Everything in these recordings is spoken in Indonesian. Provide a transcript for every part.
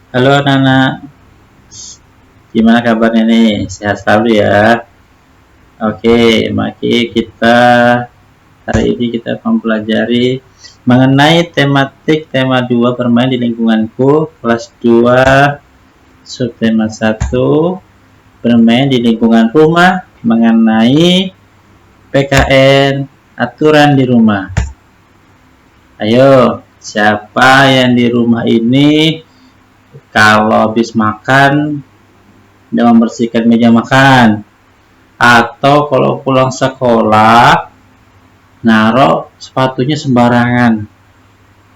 Halo anak-anak, gimana kabarnya nih? Sehat selalu ya. Oke, mari kita hari ini kita mempelajari mengenai tematik tema 2 bermain di lingkunganku, kelas 2 subtema 1 bermain di lingkungan rumah mengenai PKN aturan di rumah. Ayo, siapa yang di rumah ini kalau habis makan dan membersihkan meja makan, atau kalau pulang sekolah naruh sepatunya sembarangan,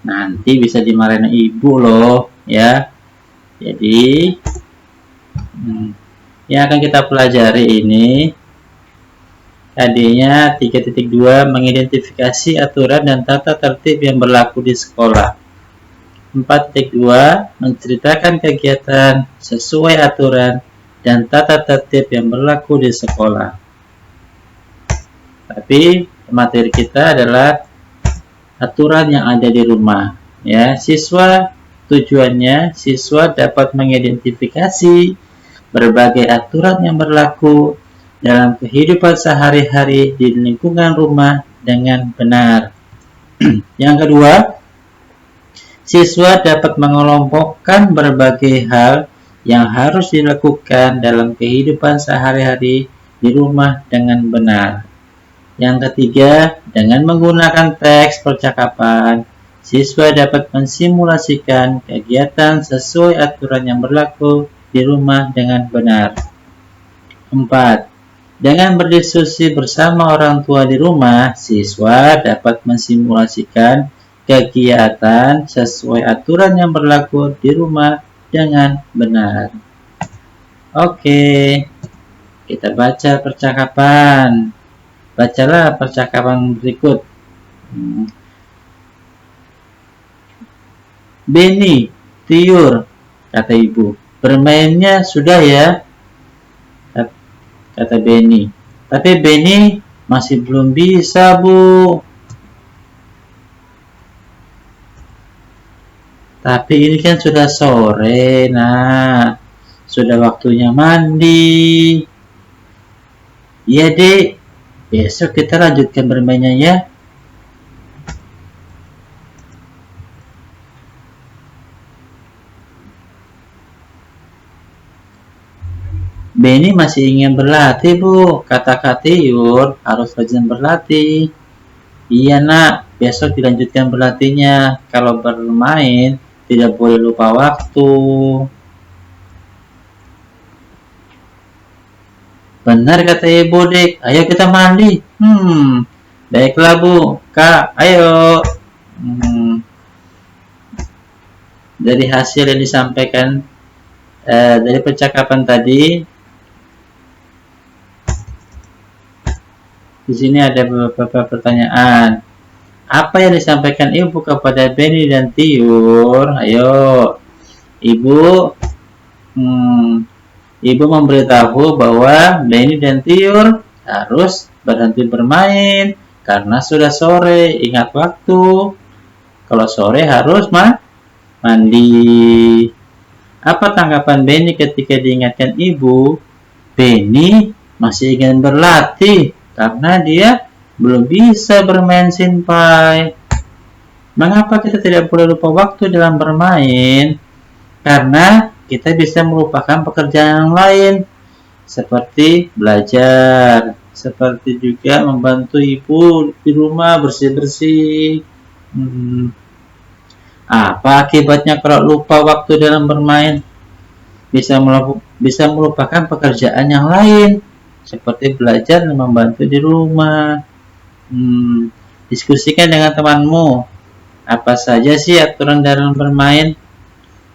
nanti bisa dimarahin ibu loh ya. Jadi yang akan kita pelajari ini tadinya 3.2 mengidentifikasi aturan dan tata tertib yang berlaku di sekolah. 4.2 menceritakan kegiatan sesuai aturan dan tata tertib yang berlaku di sekolah. Tapi materi kita adalah aturan yang ada di rumah. Ya, tujuannya siswa dapat mengidentifikasi berbagai aturan yang berlaku dalam kehidupan sehari-hari di lingkungan rumah dengan benar. Yang kedua, siswa dapat mengelompokkan berbagai hal yang harus dilakukan dalam kehidupan sehari-hari di rumah dengan benar. Yang ketiga, dengan menggunakan teks percakapan, siswa dapat mensimulasikan kegiatan sesuai aturan yang berlaku di rumah dengan benar. 4. Dengan berdiskusi bersama orang tua di rumah, siswa dapat mensimulasikan kegiatan sesuai aturan yang berlaku di rumah dengan benar. Oke, kita baca percakapan. Bacalah percakapan berikut. Beni, tiur, kata ibu. Bermainnya sudah ya, kata Beni. Tapi Beni masih belum bisa, Bu. Tapi ini kan sudah sore, nah. Sudah waktunya mandi. Iya, Dek. Besok kita lanjutkan bermainnya ya. Beni masih ingin berlatih, Bu. Kata Kak Tiur, harus rajin berlatih. Iya, Nak. Besok dilanjutkan berlatihnya. Kalau bermain, tidak boleh lupa waktu. Benar kata Ibu, Dek. Ayo kita mandi. Baiklah, Bu. Kak, ayo. Dari hasil yang disampaikan dari percakapan tadi, di sini ada beberapa pertanyaan. Apa yang disampaikan Ibu kepada Beni dan Tiur? Ayo, Ibu memberitahu bahwa Beni dan Tiur harus berhenti bermain karena sudah sore. Ingat waktu. Kalau sore harus mandi. Apa tanggapan Beni ketika diingatkan Ibu? Beni masih ingin berlatih karena dia belum bisa bermain sinpai. Mengapa kita tidak boleh lupa waktu dalam bermain? Karena kita bisa melupakan pekerjaan yang lain, seperti belajar, seperti juga membantu ibu di rumah bersih-bersih. Apa akibatnya kalau lupa waktu dalam bermain? Bisa melupakan pekerjaan yang lain, seperti belajar dan membantu di rumah. Diskusikan dengan temanmu. Apa saja sih aturan dalam bermain?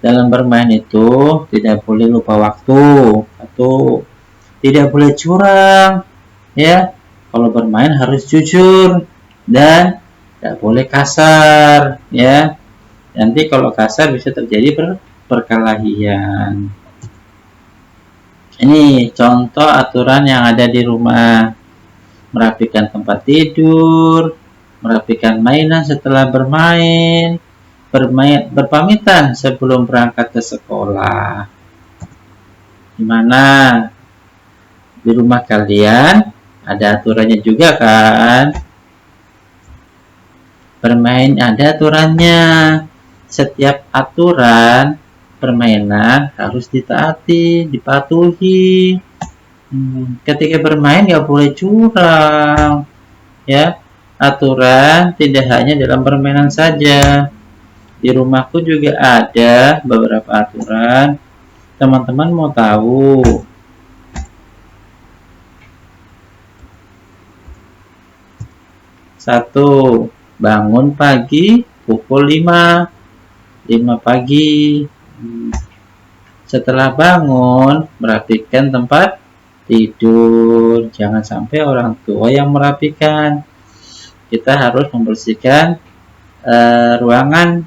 Dalam bermain itu tidak boleh lupa waktu, atau tidak boleh curang, ya. Kalau bermain harus jujur dan tidak boleh kasar, ya. Nanti kalau kasar bisa terjadi perkelahian. Ini contoh aturan yang ada di rumah. Merapikan tempat tidur, merapikan mainan setelah bermain, berpamitan sebelum berangkat ke sekolah. Gimana? Di rumah kalian ada aturannya juga kan? Bermain ada aturannya. Setiap aturan permainan harus ditaati, dipatuhi. Ketika bermain nggak boleh curang, ya. Aturan tidak hanya dalam permainan saja. Di rumahku juga ada beberapa aturan. Teman-teman mau tahu? Satu, bangun pagi pukul 5 pagi. Setelah bangun, merapikan tempat tidur. Jangan sampai orang tua yang merapikan. Kita harus membersihkan ruangan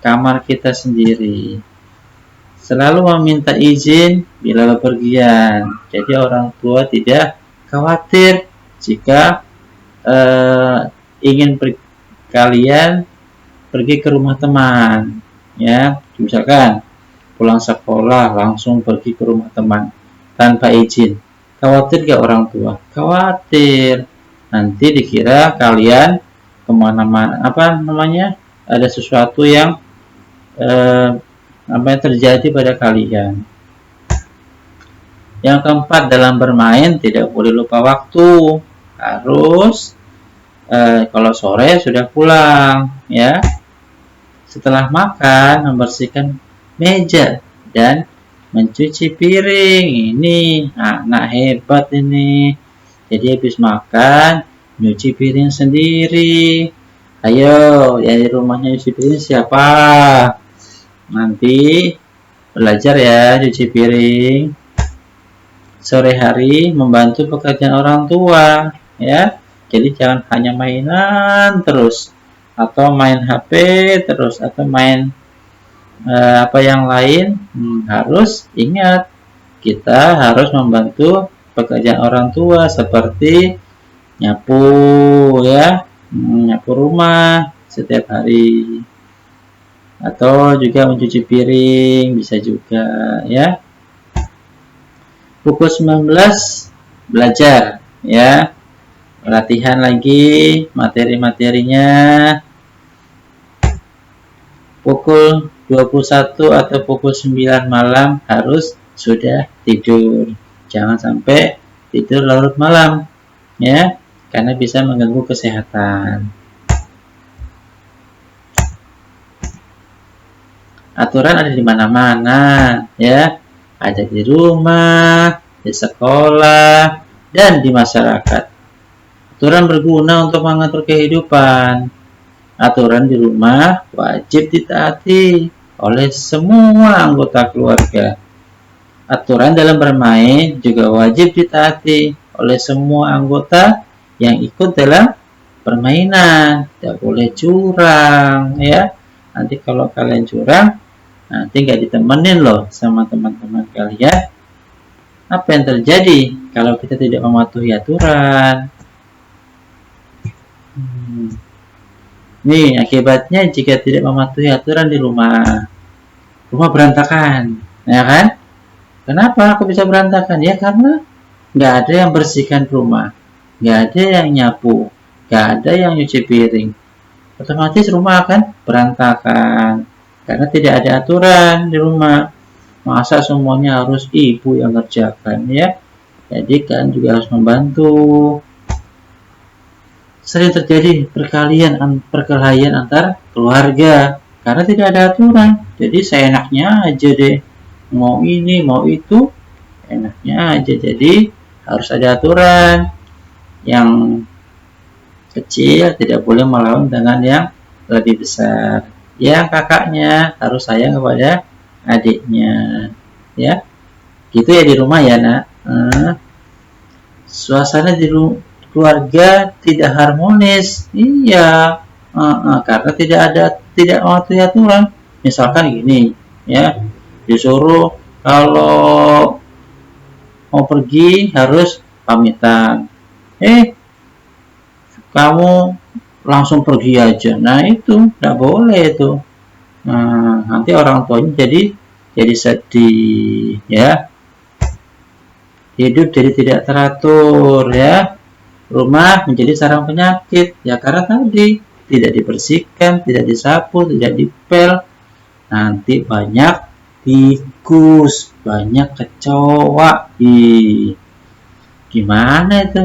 kamar kita sendiri. Selalu meminta izin bila bepergian. Jadi orang tua tidak khawatir jika ingin kalian pergi ke rumah teman. Ya, misalkan pulang sekolah langsung pergi ke rumah teman tanpa izin. Khawatir gak orang tua? Khawatir. Nanti dikira kalian kemana-mana, ada sesuatu yang terjadi pada kalian. Yang keempat, dalam bermain tidak boleh lupa waktu. Harus kalau sore sudah pulang, ya. Setelah makan, membersihkan meja dan mencuci piring. Ini anak hebat ini. Jadi habis makan, nyuci piring sendiri. Ayo, yang di rumahnya nyuci piring siapa? Nanti belajar ya nyuci piring. Sore hari membantu pekerjaan orang tua, ya. Jadi jangan hanya mainan terus, atau main HP terus, atau main yang lain. Harus ingat, kita harus membantu pekerjaan orang tua seperti nyapu, ya, nyapu rumah setiap hari, atau juga mencuci piring bisa juga, ya. Pukul 19 belajar, ya, latihan lagi materi-materinya. Pukul 21 atau pukul 9 malam harus sudah tidur. Jangan sampai tidur larut malam, ya, karena bisa mengganggu kesehatan. Aturan ada di mana-mana, ya. Ada di rumah, di sekolah, dan di masyarakat. Aturan berguna untuk mengatur kehidupan. Aturan di rumah wajib ditaati oleh semua anggota keluarga. Aturan dalam bermain juga wajib ditaati oleh semua anggota yang ikut dalam permainan. Tidak boleh curang, ya. Nanti kalau kalian curang, nanti nggak ditemenin loh sama teman-teman kalian. Apa yang terjadi kalau kita tidak mematuhi aturan? Nih, akibatnya jika tidak mematuhi aturan di rumah berantakan, ya kan? Kenapa aku bisa berantakan? Ya karena nggak ada yang bersihkan rumah, nggak ada yang nyapu, nggak ada yang nyuci piring. Otomatis rumah akan berantakan karena tidak ada aturan di rumah. Masa semuanya harus ibu yang kerjakan, ya? Jadi kan juga harus membantu. Sering terjadi perkelahian antar keluarga karena tidak ada aturan. Jadi seenaknya aja deh, mau ini mau itu enaknya aja. Jadi harus ada aturan. Yang kecil tidak boleh melawan dengan yang lebih besar. Yang kakaknya harus sayang kepada adiknya, ya. Gitu ya di rumah ya, nak. Suasana di keluarga tidak harmonis. Iya, karena tidak mematuhi aturan. Misalkan gini, ya, disuruh kalau mau pergi harus pamitan. Kamu langsung pergi aja. Nah itu tidak boleh itu. Nah, nanti orang tuanya jadi sedih, ya. Hidup jadi tidak teratur, ya. Rumah menjadi sarang penyakit, ya, karena tadi tidak dibersihkan, tidak disapu, tidak dipel. Nanti banyak tikus, banyak kecoa. Gimana itu?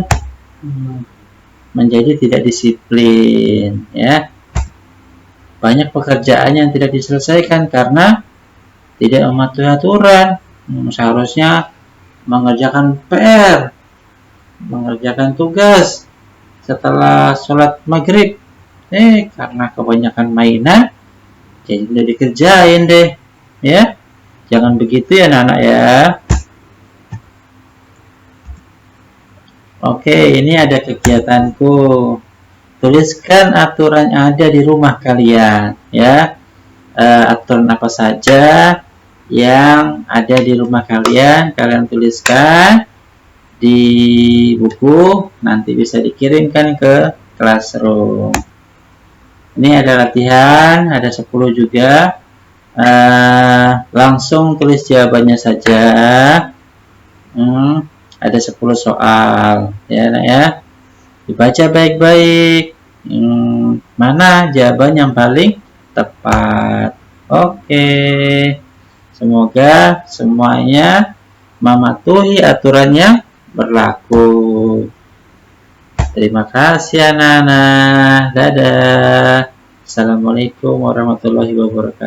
Menjadi tidak disiplin, ya. Banyak pekerjaan yang tidak diselesaikan karena tidak mematuhi aturan. Seharusnya mengerjakan PR, mengerjakan tugas setelah sholat maghrib. Karena kebanyakan mainan, jadi udah dikerjain deh, ya. Jangan begitu ya anak-anak, ya. Oke, ini ada kegiatanku. Tuliskan aturan yang ada di rumah kalian, ya. Aturan apa saja yang ada di rumah kalian tuliskan di buku, nanti bisa dikirimkan ke classroom. Ini ada latihan, ada 10 juga. Langsung tulis jawabannya saja. Ada 10 soal, ya, nah, ya. Dibaca baik-baik. Mana jawaban yang paling tepat? Oke. Semoga semuanya mematuhi aturan yang berlaku. Terima kasih anak-anak. Dadah. Assalamualaikum warahmatullahi wabarakatuh.